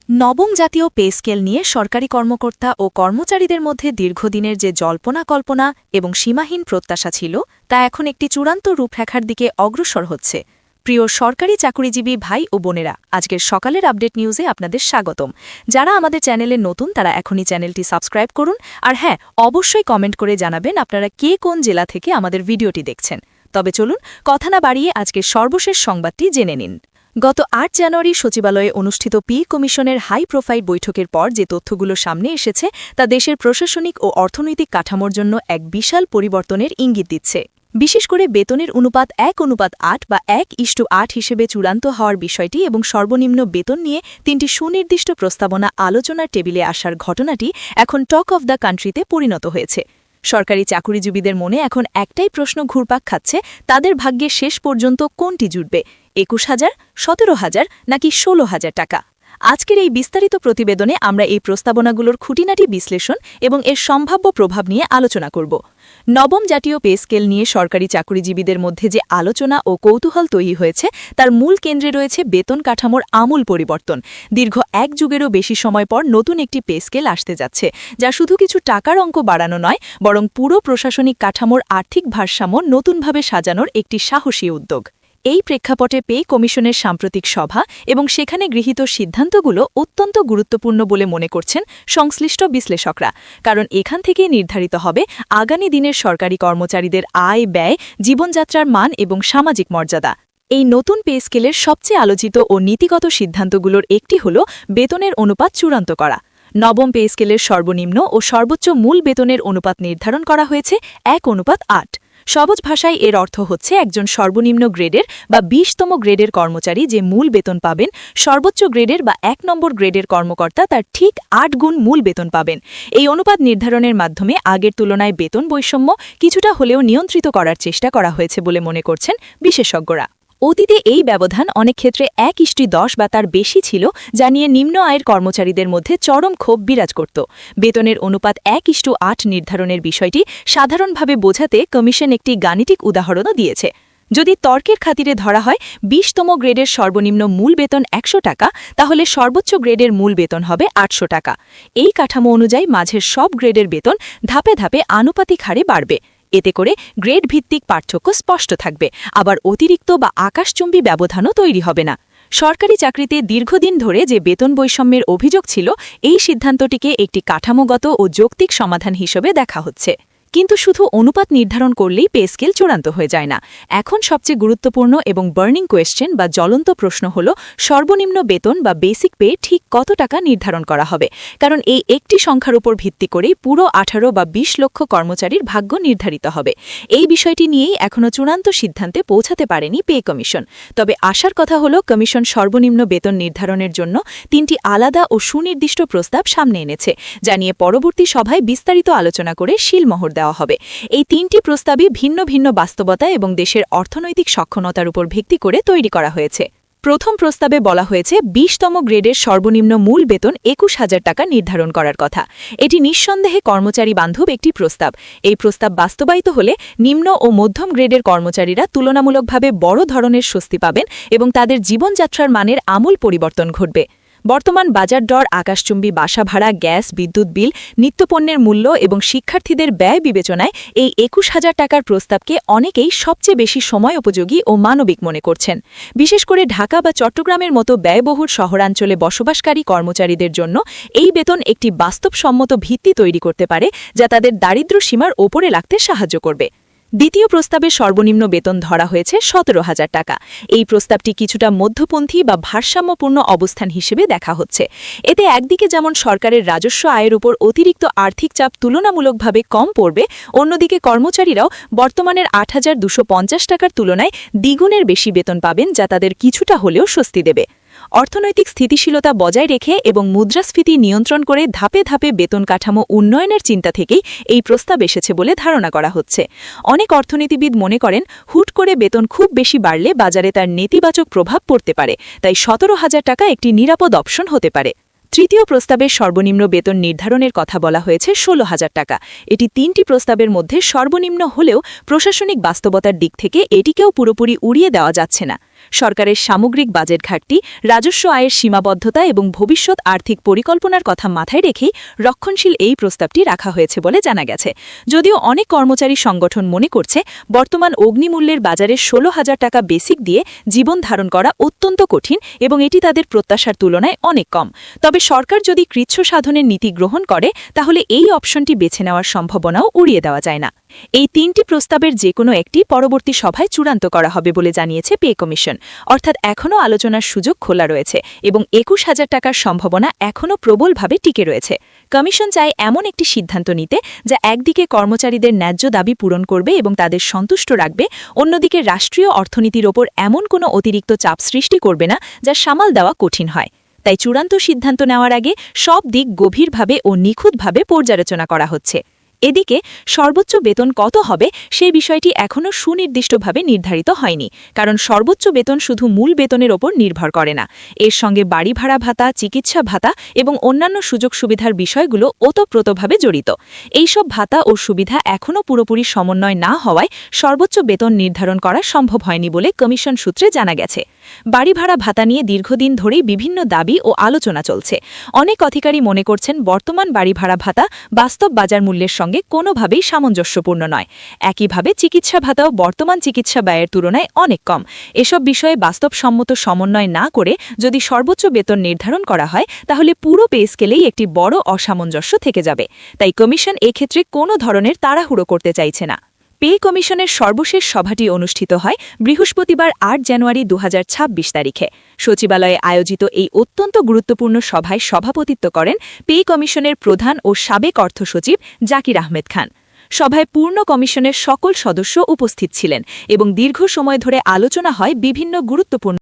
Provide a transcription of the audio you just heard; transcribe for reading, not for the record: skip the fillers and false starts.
নবম জাতীয় pay scale নিয়ে সরকারি কর্মকর্তা ও কর্মচারীদের মধ্যে দীর্ঘদিনের যে জল্পনা কল্পনা এবং সীমাহীন প্রত্যাশা ছিল তা এখন একটি চূড়ান্ত রূপরেখার দিকে অগ্রসর হচ্ছে। প্রিয় সরকারি চাকুরিজীবী ভাই ও বোনেরা, আজকের সকালের আপডেট নিউজে আপনাদের স্বাগতম। যারা আমাদের চ্যানেলে নতুন তারা এখনই চ্যানেলটি সাবস্ক্রাইব করুন, আর হ্যাঁ, অবশ্যই কমেন্ট করে জানাবেন আপনারা কে কোন জেলা থেকে আমাদের ভিডিওটি দেখছেন। তবে চলুন কথা না বাড়িয়ে আজকের সর্বশেষ সংবাদটি জেনে নিন। গত ৮ জানুয়ারি সচিবালয়ে অনুষ্ঠিত পি কমিশনের হাই প্রোফাইল বৈঠকের পর যে তথ্যগুলো সামনে এসেছে তা দেশের প্রশাসনিক ও অর্থনৈতিক কাঠামোর জন্য এক বিশাল পরিবর্তনের ইঙ্গিত দিচ্ছে। বিশেষ করে বেতনের অনুপাত ১:৮ বা ১:৮ হিসেবে চূড়ান্ত হওয়ার বিষয়টি এবং সর্বনিম্ন বেতন নিয়ে ৩টি সুনির্দিষ্ট প্রস্তাবনা আলোচনার টেবিলে আসার ঘটনাটি এখন টক অফ দ্য কান্ট্রিতে পরিণত হয়েছে। সরকারি চাকুরিজীবীদের মনে এখন একটাই প্রশ্ন ঘুরপাক খাচ্ছে, তাদের ভাগ্যে শেষ পর্যন্ত কোনটি জুটবে, ২১,০০০, ১৭,০০০ নাকি ১৬,০০০ টাকা? আজকের এই বিস্তারিত প্রতিবেদনে আমরা এই প্রস্তাবনাগুলোর খুঁটিনাটি বিশ্লেষণ এবং এর সম্ভাব্য প্রভাব নিয়ে আলোচনা করব। নবম জাতীয় পে স্কেল নিয়ে সরকারি চাকুরিজীবীদের মধ্যে যে আলোচনা ও কৌতূহল তৈরি হয়েছে তার মূল কেন্দ্রে রয়েছে বেতন কাঠামোর আমূল পরিবর্তন। দীর্ঘ এক যুগেরও বেশি সময় পর নতুন একটি পে স্কেল আসতে যাচ্ছে, যা শুধু কিছু টাকার অঙ্ক বাড়ানো নয়, বরং পুরো প্রশাসনিক কাঠামোর আর্থিক ভারসাম্য নতুনভাবে সাজানোর একটি সাহসী উদ্যোগ। এই প্রেক্ষাপটে পে কমিশনের সাম্প্রতিক সভা এবং সেখানে গৃহীত সিদ্ধান্তগুলো অত্যন্ত গুরুত্বপূর্ণ বলে মনে করছেন সংশ্লিষ্ট বিশ্লেষকরা, কারণ এখান থেকে নির্ধারিত হবে আগামী দিনের সরকারি কর্মচারীদের আয়, ব্যয়, জীবনযাত্রার মান এবং সামাজিক মর্যাদা। এই নতুন পে স্কেলের সবচেয়ে আলোচিত ও নীতিগত সিদ্ধান্তগুলোর একটি হল বেতনের অনুপাত চূড়ান্ত করা। নবম পে স্কেলের সর্বনিম্ন ও সর্বোচ্চ মূল বেতনের অনুপাত নির্ধারণ করা হয়েছে ১:৮। সহজ ভাষায় এর অর্থ হচ্ছে একজন সর্বনিম্ন গ্রেডের বা ২০তম গ্রেডের কর্মচারী যে মূল বেতন পাবেন, সর্বোচ্চ গ্রেডের বা ১ নম্বর গ্রেডের কর্মকর্তা তার ঠিক ৮ গুণ মূল বেতন পাবেন। এই অনুপাত নির্ধারণের মাধ্যমে আগের তুলনায় বেতন বৈষম্য কিছুটা হলেও নিয়ন্ত্রিত করার চেষ্টা করা হয়েছে বলে মনে করছেন বিশেষজ্ঞরা। অতীতে এই ব্যবধান অনেক ক্ষেত্রে ১:১০ বা তার বেশি ছিল, যা নিয়ে নিম্ন আয়ের কর্মচারীদের মধ্যে চরম ক্ষোভ বিরাজ করত। বেতনের অনুপাত ১:৮ নির্ধারণের বিষয়টি সাধারণভাবে বোঝাতে কমিশন একটি গাণিতিক উদাহরণও দিয়েছে। যদি তর্কের খাতিরে ধরা হয় ২০তম গ্রেডের সর্বনিম্ন মূল বেতন ১০০ টাকা, তাহলে সর্বোচ্চ গ্রেডের মূল বেতন হবে ৮০০ টাকা। এই কাঠামো অনুযায়ী মাঝের সব গ্রেডের বেতন ধাপে ধাপে আনুপাতিক হারে বাড়বে। এতে করে গ্রেড ভিত্তিক পার্থক্য স্পষ্ট থাকবে, আবার অতিরিক্ত বা আকাশচুম্বী ব্যবধানও তৈরি হবে না। সরকারি চাকরিতে দীর্ঘদিন ধরে যে বেতন বৈষম্যের অভিযোগ ছিল, এই সিদ্ধান্তটিকে একটি কাঠামোগত ও যৌক্তিক সমাধান হিসেবে দেখা হচ্ছে। কিন্তু শুধু অনুপাত নির্ধারণ করলেই পে স্কেল চূড়ান্ত হয়ে যায় না। এখন সবচেয়ে গুরুত্বপূর্ণ এবং বার্নিং কোয়েশ্চেন বা জ্বলন্ত প্রশ্ন হল সর্বনিম্ন বেতন বা বেসিক পে ঠিক কত টাকা নির্ধারণ করা হবে, কারণ এই একটি সংখ্যার উপর ভিত্তি করেই পুরো ১৮ বা ২০ লক্ষ কর্মচারীর ভাগ্য নির্ধারিত হবে। এই বিষয়টি নিয়েই এখনও চূড়ান্ত সিদ্ধান্তে পৌঁছাতে পারেনি পে কমিশন। তবে আশার কথা হল কমিশন সর্বনিম্ন বেতন নির্ধারণের জন্য ৩টি আলাদা ও সুনির্দিষ্ট প্রস্তাব সামনে এনেছে, যা নিয়ে পরবর্তী সভায় বিস্তারিত আলোচনা করে শিলমোহর দেওয়া হবে। এই ৩টি প্রস্তাবই ভিন্ন ভিন্ন বাস্তবতা এবং দেশের অর্থনৈতিক সক্ষমতার উপর ভিত্তি করে তৈরি করা হয়েছে। প্রথম প্রস্তাবে বলা হয়েছে ২০তম গ্রেডের সর্বনিম্ন মূল বেতন ২১,০০০ টাকা নির্ধারণ করার কথা। এটি নিঃসন্দেহে কর্মচারী বান্ধব একটি প্রস্তাব। এই প্রস্তাব বাস্তবায়িত হলে নিম্ন ও মধ্যম গ্রেডের কর্মচারীরা তুলনামূলকভাবে বড় ধরনের স্বস্তি পাবেন এবং তাদের জীবনযাত্রার মানের আমূল পরিবর্তন ঘটবে। বর্তমান বাজার দর, আকাশচুম্বী বাসা ভাড়া, গ্যাস, বিদ্যুৎ বিল, নিত্যপণ্যের মূল্য এবং শিক্ষার্থীদের ব্যয় বিবেচনায় এই ২১,০০০ টাকার প্রস্তাবকে অনেকেই সবচেয়ে বেশি সময় উপযোগী ও মানবিক মনে করছেন। বিশেষ করে ঢাকা বা চট্টগ্রামের মতো ব্যয়বহুল শহরাঞ্চলে বসবাসকারী কর্মচারীদের জন্য এই বেতন একটি বাস্তবসম্মত ভিত্তি তৈরি করতে পারে, যা তাদের দারিদ্র্য সীমার ওপরে রাখতে সাহায্য করবে। দ্বিতীয় প্রস্তাবে সর্বনিম্ন বেতন ধরা হয়েছে ১৭,০০০ টাকা। এই প্রস্তাবটি কিছুটা মধ্যপন্থী বা ভারসাম্যপূর্ণ অবস্থান হিসেবে দেখা হচ্ছে। এতে একদিকে যেমন সরকারের রাজস্ব আয়ের উপর অতিরিক্ত আর্থিক চাপ তুলনামূলকভাবে কম পড়বে, অন্যদিকে কর্মচারীরাও বর্তমানের ৮,২৫০ টাকার তুলনায় দ্বিগুণের বেশি বেতন পাবেন, যা তাদের কিছুটা হলেও স্বস্তি দেবে। অর্থনৈতিক স্থিতিশীলতা বজায় রেখে এবং মুদ্রাস্ফীতি নিয়ন্ত্রণ করে ধাপে ধাপে বেতন কাঠামো উন্নয়নের চিন্তা থেকেই এই প্রস্তাব এসেছে বলে ধারণা করা হচ্ছে। অনেক অর্থনীতিবিদ মনে করেন হুট করে বেতন খুব বেশি বাড়লে বাজারে তার নেতিবাচক প্রভাব পড়তে পারে, তাই ১৭,০০০ টাকা একটি নিরাপদ অপশন হতে পারে। তৃতীয় প্রস্তাবে সর্বনিম্ন বেতন নির্ধারণের কথা বলা হয়েছে ১৬,০০০ টাকা। এটি ৩টি প্রস্তাবের মধ্যে সর্বনিম্ন হলেও প্রশাসনিক বাস্তবতার দিক থেকে এটিকেও পুরোপুরি উড়িয়ে দেওয়া যাচ্ছে না। সরকারের সামগ্রিক বাজেট ঘাটতি, রাজস্ব আয়ের সীমাবদ্ধতা এবং ভবিষ্যৎ আর্থিক পরিকল্পনার কথা মাথায় রেখেই রক্ষণশীল এই প্রস্তাবটি রাখা হয়েছে বলে জানা গেছে। যদিও অনেক কর্মচারী সংগঠন মনে করছে বর্তমান অগ্নিমূল্যের বাজারে 16,000 টাকা বেসিক দিয়ে জীবন ধারণ করা অত্যন্ত কঠিন এবং এটি তাদের প্রত্যাশার তুলনায় অনেক কম। তবে সরকার যদি কৃচ্ছ সাধনের নীতি গ্রহণ করে তাহলে এই অপশনটি বেছে নেওয়ার সম্ভাবনাও উড়িয়ে দেওয়া যায় না। এই 3টি প্রস্তাবের যে কোনো একটি পরবর্তী সভায় চূড়ান্ত করা হবে বলে জানিয়েছে পে কমিশন। অর্থাৎ এখনও আলোচনার সুযোগ খোলা রয়েছে এবং 21,000 টাকার সম্ভাবনা এখনও প্রবলভাবে টিকে রয়েছে। কমিশন চায় এমন একটি সিদ্ধান্ত নিতে যা একদিকে কর্মচারীদের ন্যায্য দাবি পূরণ করবে এবং তাদের সন্তুষ্ট রাখবে, অন্যদিকে রাষ্ট্রীয় অর্থনীতির ওপর এমন কোনো অতিরিক্ত চাপ সৃষ্টি করবে না যা সামাল দেওয়া কঠিন হয়। তাই চূড়ান্ত সিদ্ধান্ত নেওয়ার আগে সব দিক গভীরভাবে ও নিখুঁতভাবে পর্যালোচনা করা হচ্ছে। এদিকে সর্বোচ্চ বেতন কত হবে সেই বিষয়টি এখনও সুনির্দিষ্টভাবে নির্ধারিত হয়নি, কারণ সর্বোচ্চ বেতন শুধু মূল বেতনের ওপর নির্ভর করে না। এর সঙ্গে বাড়ি ভাড়া ভাতা, চিকিৎসা ভাতা এবং অন্যান্য সুযোগ সুবিধার বিষয়গুলো ওতপ্রোতভাবে জড়িত। এইসব ভাতা ও সুবিধা এখনও পুরোপুরি সমন্বয় না হওয়ায় সর্বোচ্চ বেতন নির্ধারণ করা সম্ভব হয়নি বলে কমিশন সূত্রে জানা গেছে। বাড়ি ভাড়া ভাতা নিয়ে দীর্ঘদিন ধরেই বিভিন্ন দাবি ও আলোচনা চলছে। অনেক অধিকারী মনে করছেন বর্তমান বাড়ি ভাড়া ভাতা বাস্তব বাজার মূল্যের সঙ্গে কোনোভাবেই সামঞ্জস্যপূর্ণ নয়। একইভাবে চিকিৎসা ভাতাও বর্তমান চিকিৎসা ব্যয়ের তুলনায় অনেক কম। এসব বিষয়ে বাস্তবসম্মত সমন্বয় না করে যদি সর্বোচ্চ বেতন নির্ধারণ করা হয় তাহলে পুরো পে স্কেলেই একটি বড় অসামঞ্জস্য থেকে যাবে। তাই কমিশন এক্ষেত্রে কোনো ধরনের তাড়াহুড়ো করতে চাইছে না। পে কমিশনের সর্বশেষ সভাটি অনুষ্ঠিত হয় বৃহস্পতিবার 8 জানুয়ারি 2026 তারিখে। সচিবালয়ে আয়োজিত এই অত্যন্ত গুরুত্বপূর্ণ সভায় সভাপতিত্ব করেন পে কমিশনের প্রধান ও সাবেক অর্থ সচিব জাকির আহমেদ খান। সভায় পূর্ণ কমিশনের সকল সদস্য উপস্থিত ছিলেন এবং দীর্ঘ সময় ধরে আলোচনা হয় বিভিন্ন গুরুত্বপূর্ণ